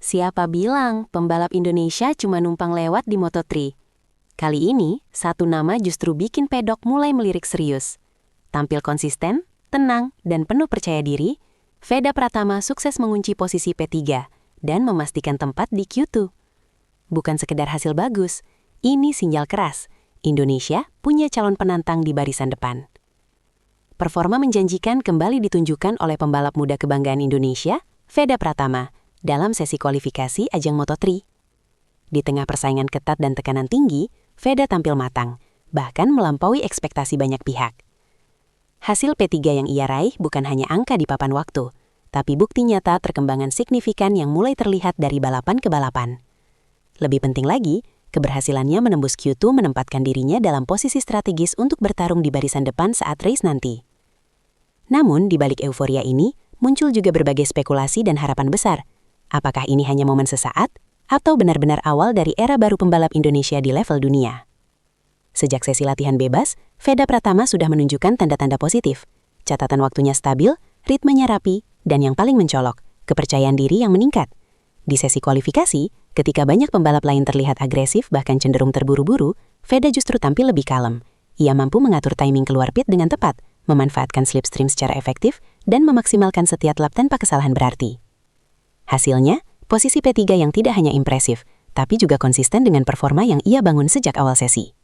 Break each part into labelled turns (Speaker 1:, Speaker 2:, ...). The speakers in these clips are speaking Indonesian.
Speaker 1: Siapa bilang pembalap Indonesia cuma numpang lewat di Moto3? Kali ini, satu nama justru bikin pedok mulai melirik serius. Tampil konsisten, tenang, dan penuh percaya diri, Veda Pratama sukses mengunci posisi P3 dan memastikan tempat di Q2. Bukan sekedar hasil bagus, ini sinyal keras. Indonesia punya calon penantang di barisan depan. Performa menjanjikan kembali ditunjukkan oleh pembalap muda kebanggaan Indonesia, Veda Pratama, dalam sesi kualifikasi ajang Moto3. Di tengah persaingan ketat dan tekanan tinggi, Veda tampil matang, bahkan melampaui ekspektasi banyak pihak. Hasil P3 yang ia raih bukan hanya angka di papan waktu, tapi bukti nyata perkembangan signifikan yang mulai terlihat dari balapan ke balapan. Lebih penting lagi, keberhasilannya menembus Q2 menempatkan dirinya dalam posisi strategis untuk bertarung di barisan depan saat race nanti. Namun, di balik euforia ini, muncul juga berbagai spekulasi dan harapan besar. Apakah ini hanya momen sesaat, atau benar-benar awal dari era baru pembalap Indonesia di level dunia? Sejak sesi latihan bebas, Veda Pratama sudah menunjukkan tanda-tanda positif. Catatan waktunya stabil, ritmenya rapi, dan yang paling mencolok, kepercayaan diri yang meningkat. Di sesi kualifikasi, ketika banyak pembalap lain terlihat agresif bahkan cenderung terburu-buru, Veda justru tampil lebih kalem. Ia mampu mengatur timing keluar pit dengan tepat, memanfaatkan slipstream secara efektif, dan memaksimalkan setiap lap tanpa kesalahan berarti. Hasilnya, posisi P3 yang tidak hanya impresif, tapi juga konsisten dengan performa yang ia bangun sejak awal sesi.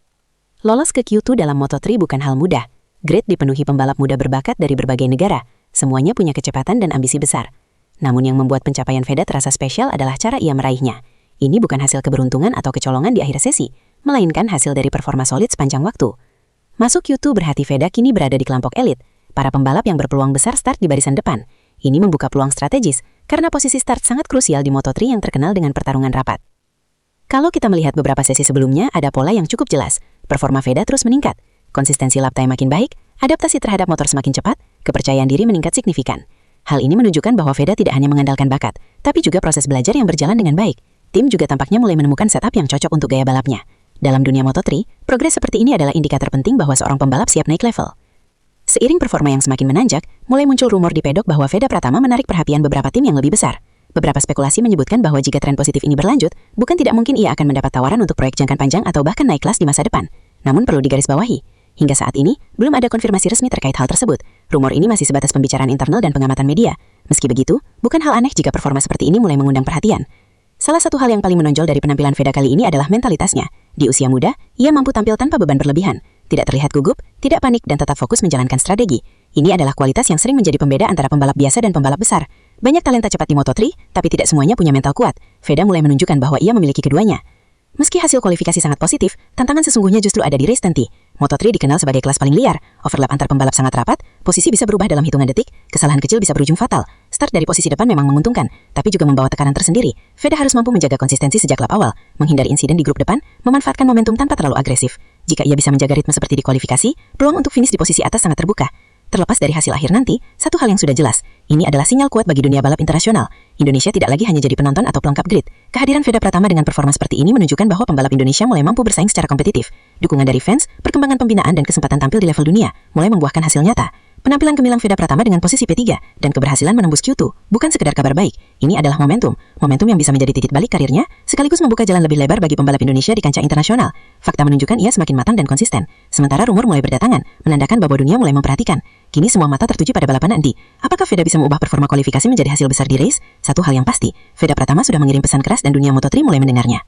Speaker 1: Lolos ke Q2 dalam Moto3 bukan hal mudah. Grid dipenuhi pembalap muda berbakat dari berbagai negara. Semuanya punya kecepatan dan ambisi besar. Namun yang membuat pencapaian Veda terasa spesial adalah cara ia meraihnya. Ini bukan hasil keberuntungan atau kecolongan di akhir sesi, melainkan hasil dari performa solid sepanjang waktu. Masuk Q2 berarti Veda kini berada di kelompok elit, para pembalap yang berpeluang besar start di barisan depan. Ini membuka peluang strategis, karena posisi start sangat krusial di Moto3 yang terkenal dengan pertarungan rapat. Kalau kita melihat beberapa sesi sebelumnya, ada pola yang cukup jelas. Performa Veda terus meningkat, konsistensi lap time makin baik, adaptasi terhadap motor semakin cepat, kepercayaan diri meningkat signifikan. Hal ini menunjukkan bahwa Veda tidak hanya mengandalkan bakat, tapi juga proses belajar yang berjalan dengan baik. Tim juga tampaknya mulai menemukan setup yang cocok untuk gaya balapnya. Dalam dunia Moto3, progres seperti ini adalah indikator penting bahwa seorang pembalap siap naik level. Seiring performa yang semakin menanjak, mulai muncul rumor di pedok bahwa Veda Pratama menarik perhatian beberapa tim yang lebih besar. Beberapa spekulasi menyebutkan bahwa jika tren positif ini berlanjut, bukan tidak mungkin ia akan mendapat tawaran untuk proyek jangka panjang atau bahkan naik kelas di masa depan. Namun perlu digarisbawahi, hingga saat ini, belum ada konfirmasi resmi terkait hal tersebut. Rumor ini masih sebatas pembicaraan internal dan pengamatan media. Meski begitu, bukan hal aneh jika performa seperti ini mulai mengundang perhatian. Salah satu hal yang paling menonjol dari penampilan Veda kali ini adalah mentalitasnya. Di usia muda, ia mampu tampil tanpa beban berlebihan. Tidak terlihat gugup, tidak panik, dan tetap fokus menjalankan strategi. Ini adalah kualitas yang sering menjadi pembeda antara pembalap biasa dan pembalap besar. Banyak talenta cepat di Moto3, tapi tidak semuanya punya mental kuat. Veda mulai menunjukkan bahwa ia memiliki keduanya. Meski hasil kualifikasi sangat positif, tantangan sesungguhnya justru ada di race nanti. Moto3 dikenal sebagai kelas paling liar. Overlap antar pembalap sangat rapat, posisi bisa berubah dalam hitungan detik, kesalahan kecil bisa berujung fatal. Start dari posisi depan memang menguntungkan, tapi juga membawa tekanan tersendiri. Veda harus mampu menjaga konsistensi sejak lap awal, menghindari insiden di grup depan, memanfaatkan momentum tanpa terlalu agresif. Jika ia bisa menjaga ritme seperti di kualifikasi, peluang untuk finish di posisi atas sangat terbuka. Terlepas dari hasil akhir nanti, satu hal yang sudah jelas, ini adalah sinyal kuat bagi dunia balap internasional. Indonesia tidak lagi hanya jadi penonton atau pelengkap grid. Kehadiran Veda Pratama dengan performa seperti ini menunjukkan bahwa pembalap Indonesia mulai mampu bersaing secara kompetitif. Dukungan dari fans, perkembangan pembinaan dan kesempatan tampil di level dunia mulai membuahkan hasil nyata. Penampilan gemilang Veda Pratama dengan posisi P3 dan keberhasilan menembus Q2 bukan sekedar kabar baik. Ini adalah momentum yang bisa menjadi titik balik karirnya, sekaligus membuka jalan lebih lebar bagi pembalap Indonesia di kancah internasional. Fakta menunjukkan ia semakin matang dan konsisten. Sementara rumor mulai berdatangan, menandakan bahwa dunia mulai memperhatikan. Kini semua mata tertuju pada balapan nanti. Apakah Veda bisa mengubah performa kualifikasi menjadi hasil besar di race? Satu hal yang pasti, Veda Pratama sudah mengirim pesan keras dan dunia Moto3 mulai mendengarnya.